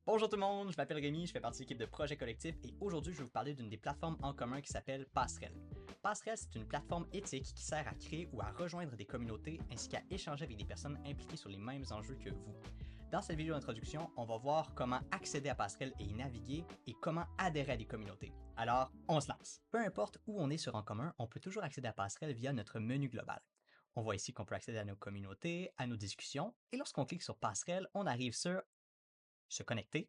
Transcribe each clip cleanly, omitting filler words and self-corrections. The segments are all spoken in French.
Bonjour tout le monde, je m'appelle Rémi, je fais partie de l'équipe de Projet Collectif et aujourd'hui je vais vous parler d'une des plateformes en commun qui s'appelle Passerelle. Passerelle, c'est une plateforme éthique qui sert à créer ou à rejoindre des communautés ainsi qu'à échanger avec des personnes impliquées sur les mêmes enjeux que vous. Dans cette vidéo d'introduction, on va voir comment accéder à Passerelle et y naviguer et comment adhérer à des communautés. Alors, on se lance! Peu importe où on est sur En commun, on peut toujours accéder à Passerelle via notre menu global. On voit ici qu'on peut accéder à nos communautés, à nos discussions, et lorsqu'on clique sur Passerelle, on arrive sur Se connecter.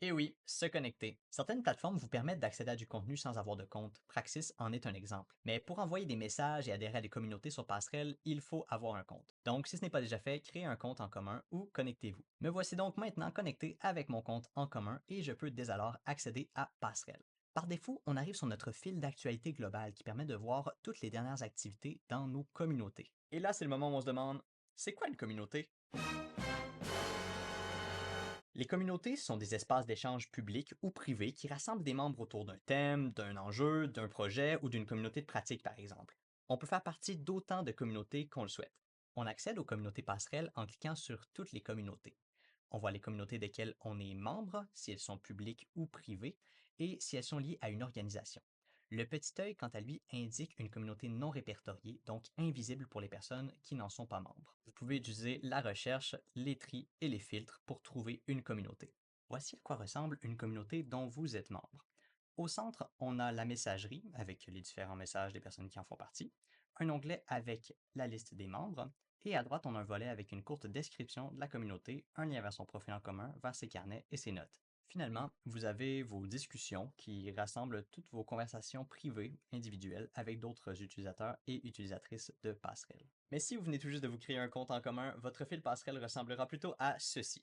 Et oui, se connecter. Certaines plateformes vous permettent d'accéder à du contenu sans avoir de compte. Praxis en est un exemple. Mais pour envoyer des messages et adhérer à des communautés sur Passerelle, il faut avoir un compte. Donc, si ce n'est pas déjà fait, créez un compte en commun ou connectez-vous. Me voici donc maintenant connecté avec mon compte en commun et je peux dès alors accéder à Passerelle. Par défaut, on arrive sur notre fil d'actualité global qui permet de voir toutes les dernières activités dans nos communautés. Et là, c'est le moment où on se demande, c'est quoi une communauté? Les communautés sont des espaces d'échange publics ou privés qui rassemblent des membres autour d'un thème, d'un enjeu, d'un projet ou d'une communauté de pratique, par exemple. On peut faire partie d'autant de communautés qu'on le souhaite. On accède aux communautés passerelles en cliquant sur toutes les communautés. On voit les communautés desquelles on est membre, si elles sont publiques ou privées, et si elles sont liées à une organisation. Le petit œil, quant à lui, indique une communauté non répertoriée, donc invisible pour les personnes qui n'en sont pas membres. Vous pouvez utiliser la recherche, les tris et les filtres pour trouver une communauté. Voici à quoi ressemble une communauté dont vous êtes membre. Au centre, on a la messagerie avec les différents messages des personnes qui en font partie, un onglet avec la liste des membres, et à droite, on a un volet avec une courte description de la communauté, un lien vers son profil en commun, vers ses carnets et ses notes. Finalement, vous avez vos discussions qui rassemblent toutes vos conversations privées, individuelles, avec d'autres utilisateurs et utilisatrices de Passerelle. Mais si vous venez tout juste de vous créer un compte en commun, votre fil Passerelle ressemblera plutôt à ceci.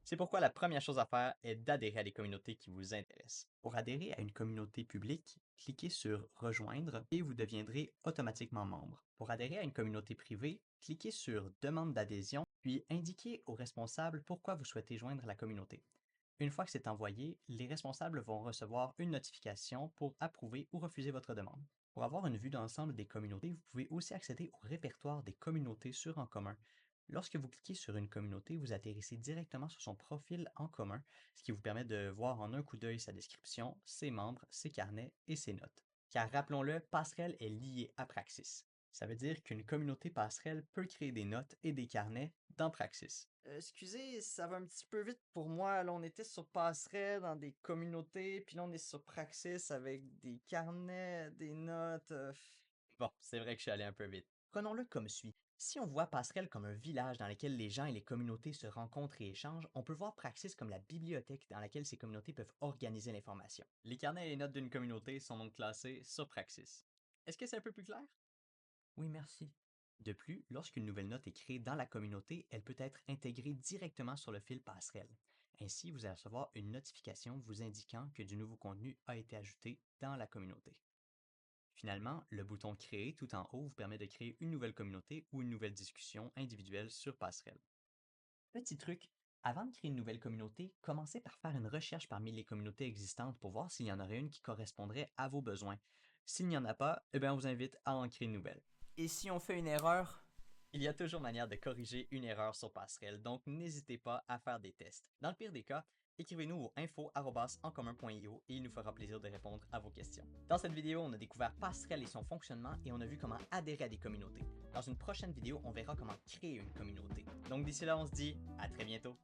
C'est pourquoi la première chose à faire est d'adhérer à des communautés qui vous intéressent. Pour adhérer à une communauté publique, cliquez sur Rejoindre et vous deviendrez automatiquement membre. Pour adhérer à une communauté privée, cliquez sur Demande d'adhésion, puis indiquez aux responsables pourquoi vous souhaitez joindre la communauté. Une fois que c'est envoyé, les responsables vont recevoir une notification pour approuver ou refuser votre demande. Pour avoir une vue d'ensemble des communautés, vous pouvez aussi accéder au répertoire des communautés sur En commun. Lorsque vous cliquez sur une communauté, vous atterrissez directement sur son profil en commun, ce qui vous permet de voir en un coup d'œil sa description, ses membres, ses carnets et ses notes. Car rappelons-le, Passerelle est lié à Praxis. Ça veut dire qu'une communauté Passerelle peut créer des notes et des carnets dans Praxis. Excusez, ça va un petit peu vite pour moi. Là, on était sur Passerelle dans des communautés, puis là, on est sur Praxis avec des carnets, des notes. Bon, c'est vrai que je suis allé un peu vite. Prenons-le comme suit. Si on voit Passerelle comme un village dans lequel les gens et les communautés se rencontrent et échangent, on peut voir Praxis comme la bibliothèque dans laquelle ces communautés peuvent organiser l'information. Les carnets et les notes d'une communauté sont donc classés sur Praxis. Est-ce que c'est un peu plus clair? Oui, merci. De plus, lorsqu'une nouvelle note est créée dans la communauté, elle peut être intégrée directement sur le fil Passerelle. Ainsi, vous allez recevoir une notification vous indiquant que du nouveau contenu a été ajouté dans la communauté. Finalement, le bouton Créer tout en haut vous permet de créer une nouvelle communauté ou une nouvelle discussion individuelle sur Passerelle. Petit truc, avant de créer une nouvelle communauté, commencez par faire une recherche parmi les communautés existantes pour voir s'il y en aurait une qui correspondrait à vos besoins. S'il n'y en a pas, on vous invite à en créer une nouvelle. Et si on fait une erreur? Il y a toujours manière de corriger une erreur sur Passerelle, donc n'hésitez pas à faire des tests. Dans le pire des cas, écrivez-nous au info@encommun.io et il nous fera plaisir de répondre à vos questions. Dans cette vidéo, on a découvert Passerelle et son fonctionnement et on a vu comment adhérer à des communautés. Dans une prochaine vidéo, on verra comment créer une communauté. Donc d'ici là, on se dit à très bientôt.